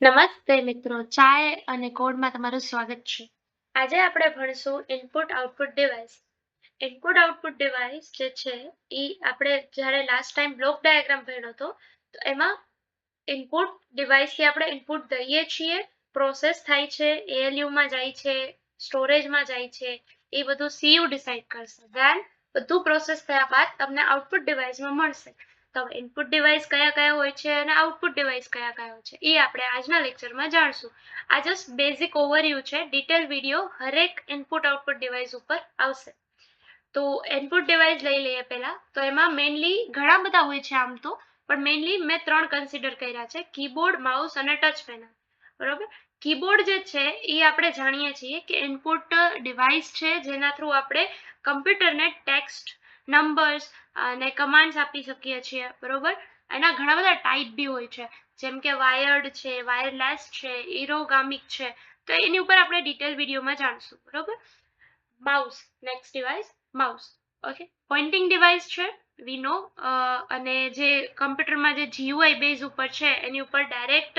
નમસ્તે મિત્રો, ચાય અને કોડમાં તમારું સ્વાગત છે. આજે આપણે ભણશું input output device. Input output device જે છે એ આપણે જ્યારે લાસ્ટ ટાઈમ બ્લોક ડાયાગ્રામ ભણ્યો હતો તો એમાં ઇનપુટ ડિવાઇસથી આપણે ઇનપુટ દઈએ છીએ, પ્રોસેસ થાય છે, એએલયુમાં જાય છે, સ્ટોરેજમાં જાય છે, એ બધું સીયુ ડિસાઇડ કરશે. ધેન બધું પ્રોસેસ થયા બાદ તમને આઉટપુટ ડિવાઇસમાં મળશે. તો ઇનપુટ ડિવાઇસ કયા કયા હોય છે અને આઉટપુટ ડિવાઇસ કયા કયા હોય છે એ આપણે આજના લેક્ચરમાં જાણશું. આ જસ્ટ બેઝિક ઓવરવ્યૂ છે. ડિટેલ વિડીયો હરેક ઇનપુટ આઉટપુટ ડિવાઇસ ઉપર આવશે. તો ઇનપુટ ડિવાઇસ લઈ લઈએ પહેલા. તો એમાં મેઇનલી ઘણા બધા હોય છે આમ તો, પણ મેઇનલી મેં 3 કન્સિડર કર્યા છે: કીબોર્ડ, માઉસ અને ટચ પેનલ. બરોબર. કીબોર્ડ જે છે એ આપણે જાણીએ છીએ કે ઇનપુટ ડિવાઇસ છે જેના થ્રુ આપણે કમ્પ્યુટરને ટેક્સ્ટ, નંબર્સ અને કમાન્ડ્સ આપી શકીએ છીએ. બરોબર. એના ઘણા બધા ટાઈપ બી હોય છે, જેમ કે વાયર્ડ છે, વાયરલેસ છે, એરોગામિક છે. તો એની ઉપર આપણે ડિટેલ વિડીયોમાં જાણશું. બરોબર. Mouse, next device mouse. Okay. Pointing device છે, વી નો. અને જે કમ્પ્યુટરમાં જે જીયુઆઈ બેઝ ઉપર છે એની ઉપર ડાયરેક્ટ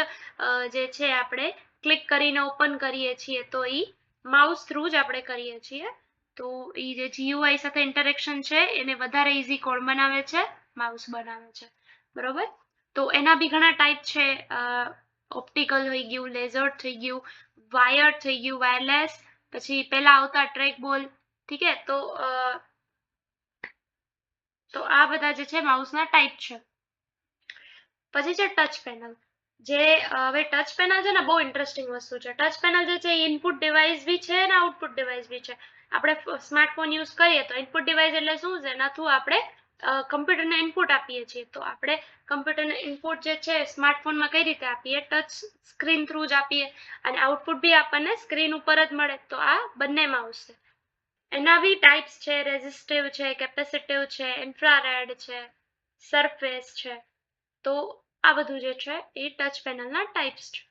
જે છે આપણે ક્લિક કરીને ઓપન કરીએ છીએ, તો એ માઉસ થ્રુ જ આપણે કરીએ છીએ. તો એ જે જીયુઆઈ સાથે ઇન્ટરેક્શન છે એને વધારે ઇઝી કોડ બનાવે છે, માઉસ બનાવે છે. બરોબર. તો એના બી ઘણા ટાઈપ છે. ઓપ્ટિકલ થઈ ગયું, લેઝર થઈ ગયું, વાયર્ડ થઈ ગયું, વાયરલેસ, પછી પેલા આવતા ટ્રેક બોલ. ઠીક છે. તો આ બધા જે છે માઉસના ટાઈપ છે. પછી છે ટચ પેનલ. જે હવે ટચ પેનલ છે ને, બહુ ઇન્ટરેસ્ટિંગ વસ્તુ છે. ટચ પેનલ જે છે ઇનપુટ ડિવાઇસ બી છે અને આઉટપુટ ડિવાઇસ બી છે. આપણે સ્માર્ટફોન યુઝ કરીએ તો ઇનપુટ ડિવાઇસ એટલે શું છે? એના થ્રુ આપણે કમ્પ્યુટરને ઇનપુટ આપીએ છીએ. તો આપણે કમ્પ્યુટરને ઇનપુટ જે છે સ્માર્ટફોનમાં કઈ રીતે આપીએ? ટચ સ્ક્રીન થ્રુ જ આપીએ, અને આઉટપુટ બી આપણને સ્ક્રીન ઉપર જ મળે. તો આ બંને માઉસ છે. એના બી ટાઈપ્સ છે: રેઝિસ્ટિવ છે, કેપેસિટિવ છે, ઇન્ફ્રારેડ છે, સરફેસ છે. તો આ બધું જે છે એ ટચ પેનલના ટાઈપ્સ છે.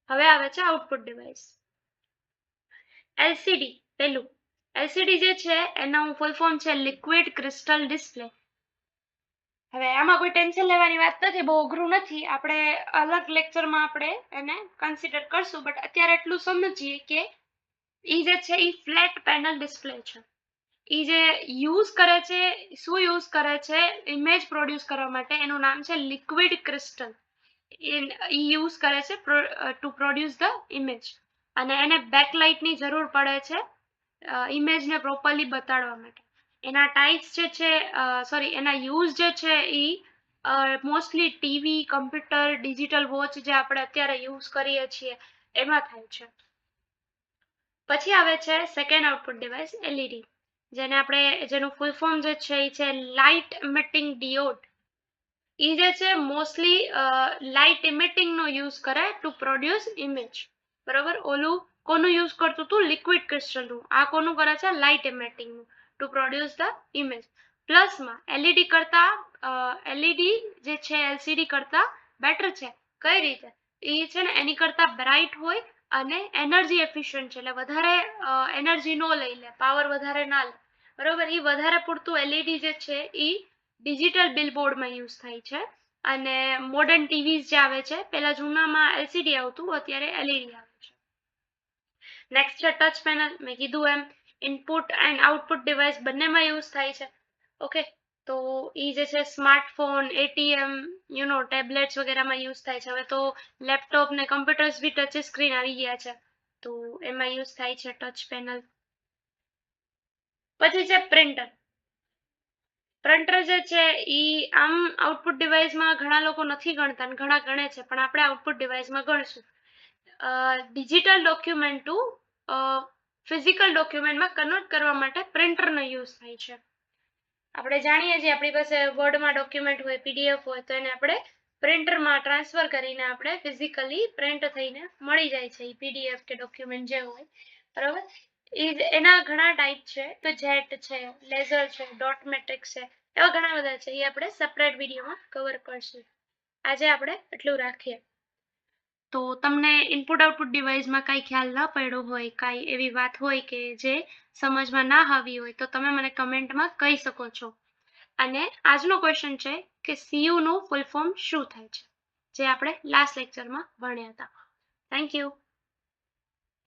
હવે આવે છે આઉટપુટ ડિવાઇસ. એલસીડી. પેલું એલસીડી જે છે એનું ફૂલ ફોર્મ છે લિક્વિડ ક્રિસ્ટલ ડિસ્પ્લે. હવે આમાં કોઈ ટેન્શન લેવાની વાત નથી, બહુ અઘરું નથી. આપણે અલગ લેક્ચરમાં આપણે એને કન્સિડર કરશું, બટ અત્યારે એટલું સમજીએ કે એ જે છે એ ફ્લેટ પેનલ ડિસ્પ્લે છે. એ જે યુઝ કરે છે, શું યુઝ કરે છે ઇમેજ પ્રોડ્યુસ કરવા માટે, એનું નામ છે લિક્વિડ ક્રિસ્ટલ. એ યુઝ કરે છે ટુ પ્રોડ્યુસ ધ ઇમેજ, અને એને બેકલાઇટની જરૂર પડે છે ઇમેજને પ્રોપરલી બતાડવા માટે. એના ટાઈપ્સ જે છે, સોરી, એના યુઝ જે છે એ mostly TV, computer, digital watch જે આપણે અત્યારે યુઝ કરીએ છીએ એમાં થાય છે. પછી આવે છે સેકન્ડ આઉટપુટ ડિવાઇસ, એલઈડી. જેનું ફૂલ ફોર્મ જે છે એ છે લાઇટ ઇમિટિંગ ડિયોડ. એ જે છે મોસ્ટલી લાઇટ ઇમિટિંગ નો યુઝ કરે ટુ પ્રોડ્યુસ ઇમેજ. બરોબર. ઓલું કોનું યુઝ કરતું હતું? લિક્વિડ ક્રિસ્ટલ નું. આ કોનું કરે છે? લાઇટ ઇમિટિંગ નું, ટુ પ્રોડ્યુસ ધ ઇમેજ. પ્લસમાં એલઈડી કરતા એલઈડી જે છે એલસીડી કરતા બેટર છે. કઈ રીતે? એ છે ને એની કરતા બ્રાઇટ હોય અને એનર્જી એફિશિયન્ટ છે, એટલે વધારે એનર્જી નો લઈ લે, પાવર વધારે ના લે. બરોબર. એ વધારે પૂરતું એલઈડી જે છે એ ડિજિટલ બિલબોર્ડમાં યુઝ થાય છે. અને મોડર્ન ટીવીઝ જે આવે છે, પેલા જૂનામાં એલસીડી આવતું, અત્યારે એલઈડી આવે છે. નેક્સ્ટ છે ટચ પેનલ. મેં કીધું એમ ઇનપુટ એન્ડ આઉટપુટ ડિવાઇસ બંનેમાં યુઝ થાય છે. ઓકે. તો એ જે છે સ્માર્ટફોન, એટીએમ, ટેબ્લેટ્સ વગેરેમાં યુઝ થાય છે. હવે તો લેપટોપ ને કમ્પ્યુટર્સ બી ટચ સ્ક્રીન આવી ગયા છે, તો એમાં યુઝ થાય છે ટચ પેનલ. પછી છે પ્રિન્ટર. પ્રિન્ટર જે છે એ આમ આઉટપુટ ડિવાઇસમાં ઘણા લોકો નથી ગણતા અને ઘણા ગણે છે, પણ આપણે આઉટપુટ ડિવાઇસમાં ગણશું. ડિજિટલ ડોક્યુમેન્ટ ટુ ફિઝિકલ ડોક્યુમેન્ટમાં કન્વર્ટ કરવા માટે પ્રિન્ટરનો યુઝ થાય છે. આપણે જાણીએ છીએ આપણી પાસે વર્ડમાં ડોક્યુમેન્ટ હોય, પીડીએફ હોય, તો એને આપણે પ્રિન્ટરમાં ટ્રાન્સફર કરીને આપણે ફિઝિકલી પ્રિન્ટ થઈને મળી જાય છે એ પીડીએફ કે ડોક્યુમેન્ટ જે હોય. બરાબર. એના ઘણા ટાઈપ છે. તો જેટ છે, લેઝર છે, ડોટ મેટ્રિક છે, એવા ઘણા બધા છે. એ આપણે સેપરેટ વિડીયોમાં કવર કરશું. આજે આપણે એટલું રાખીએ. તો તમને ઇનપુટ આઉટપુટ ડિવાઇસમાં કાંઈ ખ્યાલ ન પડ્યો હોય, કાંઈ એવી વાત હોય કે જે સમજમાં ના આવી હોય, તો તમે મને કમેન્ટમાં કહી શકો છો. અને આજનો ક્વેશ્ચન છે કે સીયુ નું ફૂલ ફોર્મ શું થાય છે? જે આપણે લાસ્ટ લેક્ચરમાં ભણ્યા હતા. Thank you.